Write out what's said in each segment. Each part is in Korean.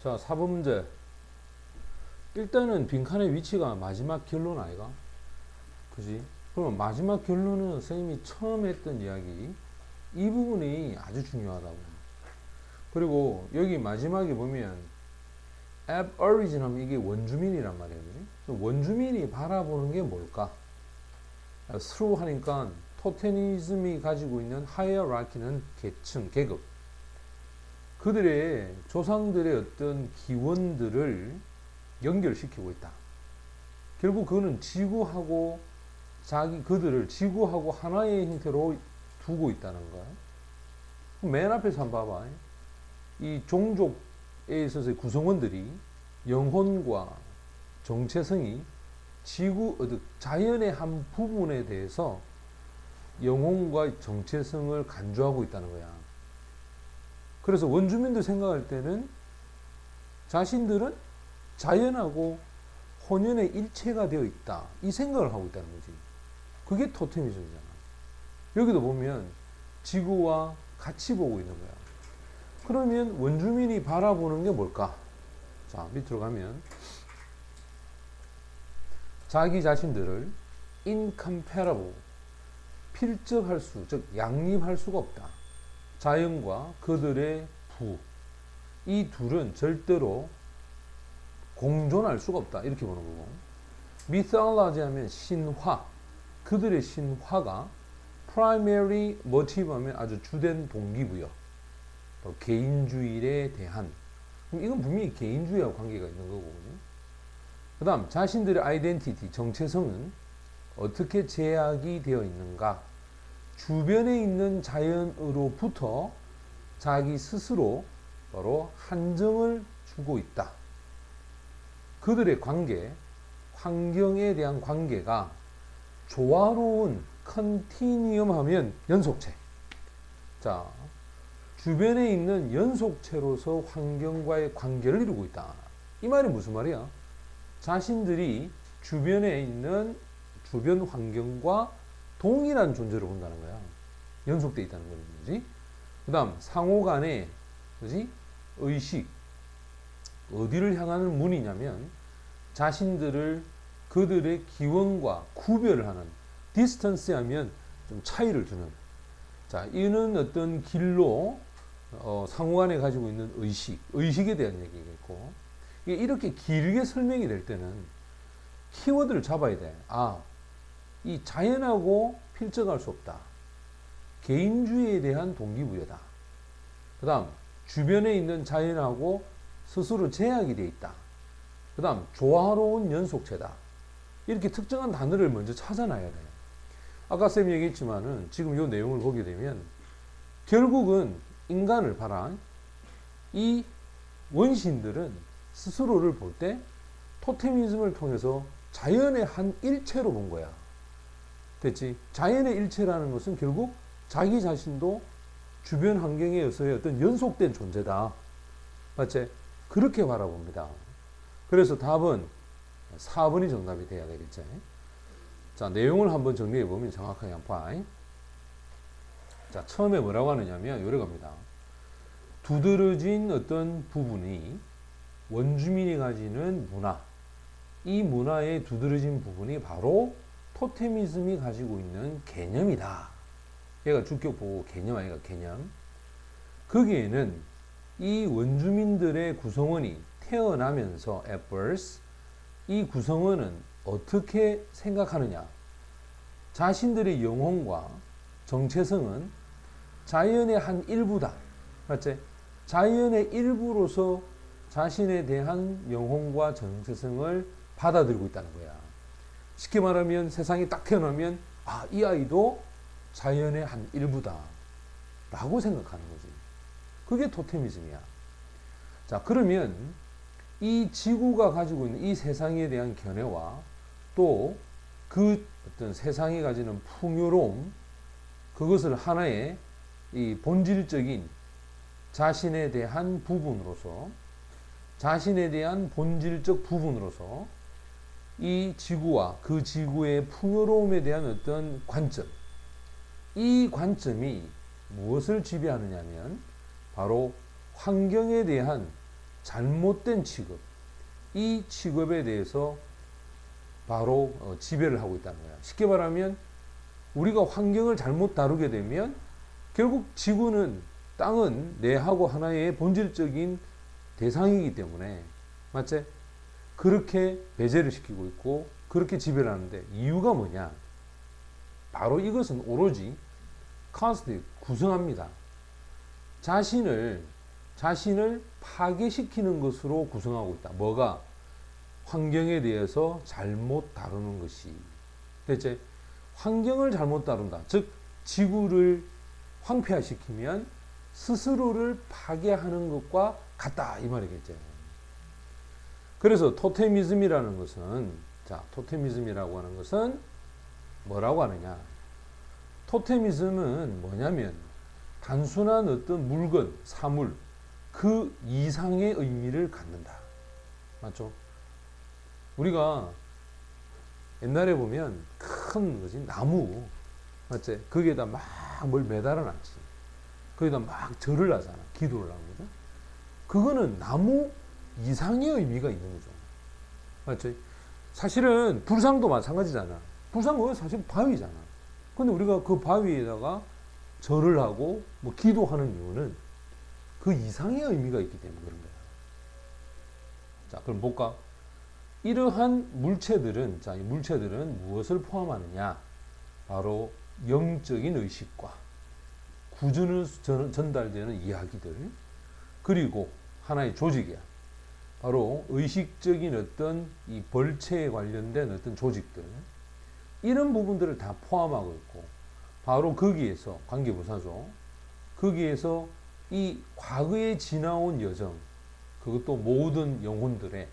자, 4번 문제. 일단은 빈칸의 위치가 마지막 결론 아이가? 그지? 그러면 마지막 결론은 선생님이 처음 했던 이야기, 이 부분이 아주 중요하다고. 그리고 여기 마지막에 보면 ab origin 하면 이게 원주민이란 말이에요. 그지? 원주민이 바라보는 게 뭘까? through 하니까 토테니즘이 가지고 있는 하이어라키는 계층, 계급. 그들의 조상들의 어떤 기원들을 연결시키고 있다. 결국 그거는 지구하고 그들을 지구하고 하나의 형태로 두고 있다는 거야. 맨 앞에서 한번 봐봐. 이 종족에 있어서의 구성원들이 영혼과 정체성이 자연의 한 부분에 대해서 영혼과 정체성을 간주하고 있다는 거야. 그래서 원주민들 생각할 때는 자신들은 자연하고 혼연의 일체가 되어 있다. 이 생각을 하고 있다는 거지. 그게 토테미즘이잖아. 여기도 보면 지구와 같이 보고 있는 거야. 그러면 원주민이 바라보는 게 뭘까? 자, 밑으로 가면 자기 자신들을 incomparable, 필적할 수, 즉 양립할 수가 없다. 자연과 그들의 부, 이 둘은 절대로 공존할 수가 없다. 이렇게 보는 거고. mythology 하면 신화, 그들의 신화가 primary motive 하면 아주 주된 동기부여, 또 개인주의에 대한, 그럼 이건 분명히 개인주의와 관계가 있는 거고. 그 다음 자신들의 아이덴티티, 정체성은 어떻게 제약이 되어 있는가? 주변에 있는 자연으로부터 자기 스스로 바로 한정을 주고 있다. 그들의 관계, 환경에 대한 관계가 조화로운 컨티니엄 하면 연속체. 자, 주변에 있는 연속체로서 환경과의 관계를 이루고 있다. 이 말이 무슨 말이야? 자신들이 주변에 있는 주변 환경과 동일한 존재로 본다는 거야. 연속되어 있다는 거지. 그 다음 상호 간의 그지? 의식, 어디를 향하는 문이냐면 자신들을 그들의 기원과 구별을 하는, 디스턴스 하면 좀 차이를 주는, 자, 이는 어떤 길로 상호 간에 가지고 있는 의식에 대한 얘기겠고, 이렇게 길게 설명이 될 때는 키워드를 잡아야 돼. 아, 이 자연하고 필적할 수 없다. 개인주의에 대한 동기부여다. 그 다음 주변에 있는 자연하고 스스로 제약이 되어 있다. 그 다음 조화로운 연속체다. 이렇게 특정한 단어를 먼저 찾아놔야 돼. 아까 쌤이 얘기했지만은 지금 이 내용을 보게 되면 결국은 인간을 봐라. 이 원시인들은 스스로를 볼 때 토테미즘을 통해서 자연의 한 일체로 본 거야. 됐지? 자연의 일체라는 것은 결국 자기 자신도 주변 환경에 의해서의 어떤 연속된 존재다. 맞지? 그렇게 바라봅니다. 그래서 답은 4번이 정답이 돼야 되겠지. 자, 내용을 한번 정리해 보면 정확하게 한번 봐. 자, 처음에 뭐라고 하느냐면 요래 갑니다. 두드러진 어떤 부분이 원주민이 가지는 문화, 이 문화의 두드러진 부분이 바로 토테미즘이 가지고 있는 개념이다. 얘가 주격 보고 개념 아니가 개념. 거기에는 이 원주민들의 구성원이 태어나면서 at birth, 이 구성원은 어떻게 생각하느냐? 자신들의 영혼과 정체성은 자연의 한 일부다. 맞지? 자연의 일부로서 자신에 대한 영혼과 정체성을 받아들이고 있다는 거야. 쉽게 말하면 세상에 딱 태어나면 아, 이 아이도 자연의 한 일부다 라고 생각하는 거지. 그게 토테미즘이야. 자, 그러면 이 지구가 가지고 있는 이 세상에 대한 견해와 또 그 어떤 세상이 가지는 풍요로움, 그것을 하나의 이 본질적인 자신에 대한 부분으로서, 자신에 대한 본질적 부분으로서 이 지구와 그 지구의 풍요로움에 대한 어떤 관점, 이 관점이 무엇을 지배하느냐면 바로 환경에 대한 잘못된 취급, 이 취급에 대해서 바로 지배를 하고 있다는 거야. 쉽게 말하면 우리가 환경을 잘못 다루게 되면 결국 지구는, 땅은 내하고 하나의 본질적인 대상이기 때문에, 맞지? 그렇게 배제를 시키고 있고 그렇게 지배를 하는데, 이유가 뭐냐? 바로 이것은 오로지 카스트 구성합니다. 자신을 파괴시키는 것으로 구성하고 있다. 뭐가? 환경에 대해서 잘못 다루는 것이. 대체 환경을 잘못 다룬다. 즉 지구를 황폐화시키면 스스로를 파괴하는 것과 같다, 이 말이겠죠. 그래서 토테미즘이라는 것은, 자, 토테미즘이라고 하는 것은 뭐라고 하느냐? 토테미즘은 뭐냐면 단순한 어떤 물건, 사물, 그 이상의 의미를 갖는다. 맞죠? 우리가 옛날에 보면 큰 거지, 나무, 맞지? 거기에다 막 뭘 매달아 놨지. 거기다 막 절을 하잖아. 기도를 하거든. 그거는 나무 이상의 의미가 있는 거죠. 맞지? 사실은 불상도 마찬가지잖아. 불상은 사실 바위잖아. 근데 우리가 그 바위에다가 절을 하고 뭐 기도하는 이유는 그 이상의 의미가 있기 때문에 그런 거야. 자, 그럼 볼까? 이러한 물체들은, 자, 이 물체들은 무엇을 포함하느냐? 바로 영적인 의식과 구준을 전달되는 이야기들, 그리고 하나의 조직이야. 바로 의식적인 어떤 이 벌체에 관련된 어떤 조직들, 이런 부분들을 다 포함하고 있고, 바로 거기에서 관계부사죠. 거기에서 이 과거에 지나온 여정, 그것도 모든 영혼들의,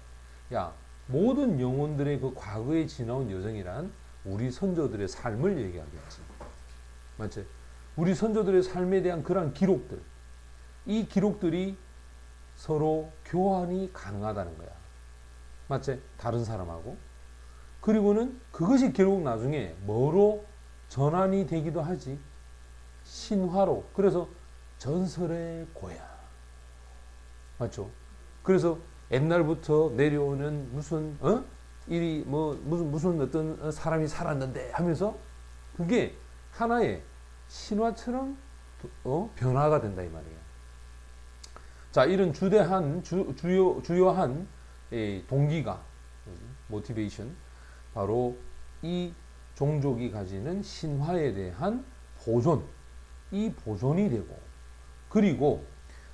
야, 모든 영혼들의 그 과거에 지나온 여정이란 우리 선조들의 삶을 얘기하겠지. 맞지? 우리 선조들의 삶에 대한 그러한 기록들, 이 기록들이 서로 교환이 가능하다는 거야. 맞지? 다른 사람하고. 그리고는 그것이 결국 나중에 뭐로 전환이 되기도 하지? 신화로. 그래서 전설의 고향. 맞죠? 그래서 옛날부터 내려오는 무슨 일이 무슨 어떤 사람이 살았는데 하면서 그게 하나의 신화처럼 변화가 된다, 이 말이에요. 자, 이런 주요한 동기가, 모티베이션, 바로 이 종족이 가지는 신화에 대한 보존, 이 보존이 되고, 그리고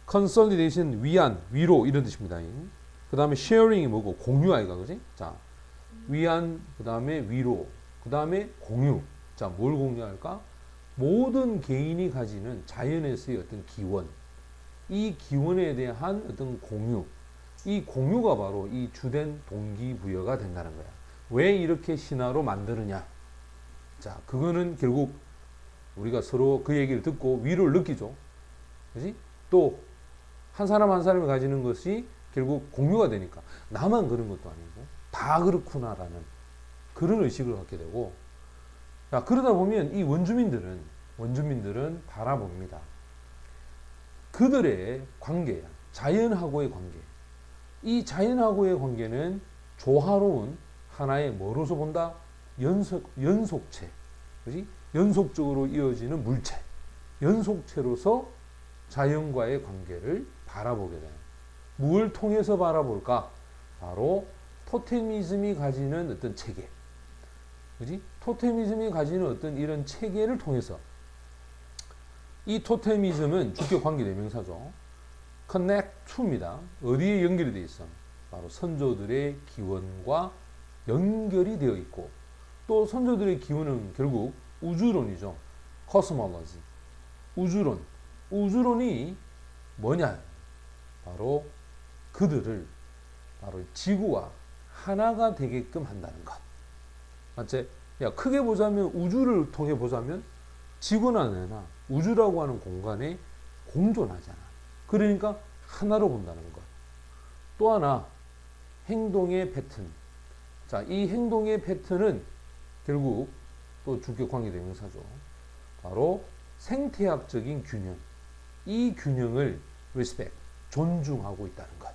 컨solidation, 위안, 위로, 이런 뜻입니다. 그 다음에 sharing이 뭐고? 공유 아이가, 그지? 자, 위안, 그 다음에 위로, 그 다음에 공유. 자, 뭘 공유할까? 모든 개인이 가지는 자연에서의 어떤 기원, 이 기원에 대한 어떤 공유, 이 공유가 바로 이 주된 동기부여가 된다는 거야. 왜 이렇게 신화로 만드느냐? 자, 그거는 결국 우리가 서로 그 얘기를 듣고 위로를 느끼죠. 그지? 또 한 사람 한 사람이 가지는 것이 결국 공유가 되니까 나만 그런 것도 아니고 다 그렇구나라는 그런 의식을 갖게 되고, 자, 그러다 보면 이 원주민들은 바라봅니다. 그들의 관계야. 자연하고의 관계. 이 자연하고의 관계는 조화로운 하나의 뭐로서 본다? 연속체. 그지? 연속적으로 이어지는 물체. 연속체로서 자연과의 관계를 바라보게 돼요. 무엇을 통해서 바라볼까? 바로 토테미즘이 가지는 어떤 체계. 그지? 토테미즘이 가지는 어떤 이런 체계를 통해서, 이 토테미즘은 주격 관계대명사죠. connect to입니다. 어디에 연결이 되어 있어? 바로 선조들의 기원과 연결이 되어 있고, 또 선조들의 기원은 결국 우주론이죠. cosmology. 우주론이 뭐냐? 바로 그들을 바로 지구와 하나가 되게끔 한다는 것. 맞지? 야, 크게 보자면, 우주를 통해 보자면 지구나 내나 우주라고 하는 공간에 공존하잖아. 그러니까 하나로 본다는 것. 또 하나, 행동의 패턴. 자, 이 행동의 패턴은 결국 또 주격 관계대명사죠. 바로 생태학적인 균형. 이 균형을 respect, 존중하고 있다는 것.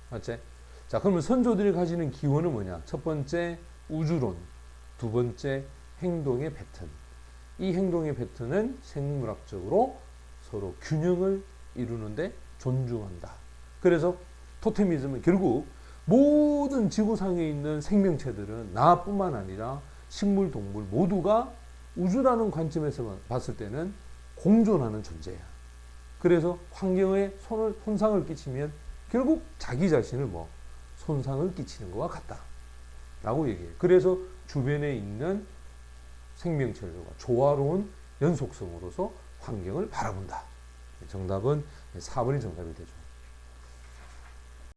맞지? 자, 그러면 선조들이 가지는 기원은 뭐냐? 첫 번째 우주론, 두 번째 행동의 패턴. 이 행동의 패턴은 생물학적으로 서로 균형을 이루는데 존중한다. 그래서 토테미즘은 결국 모든 지구상에 있는 생명체들은 나뿐만 아니라 식물, 동물 모두가 우주라는 관점에서 봤을 때는 공존하는 존재야. 그래서 환경에 손상을 끼치면 결국 자기 자신을 손상을 끼치는 것과 같다. 라고 얘기해요. 그래서 주변에 있는 생명체들과 조화로운 연속성으로서 환경을 바라본다. 정답은 4번이 정답이 되죠.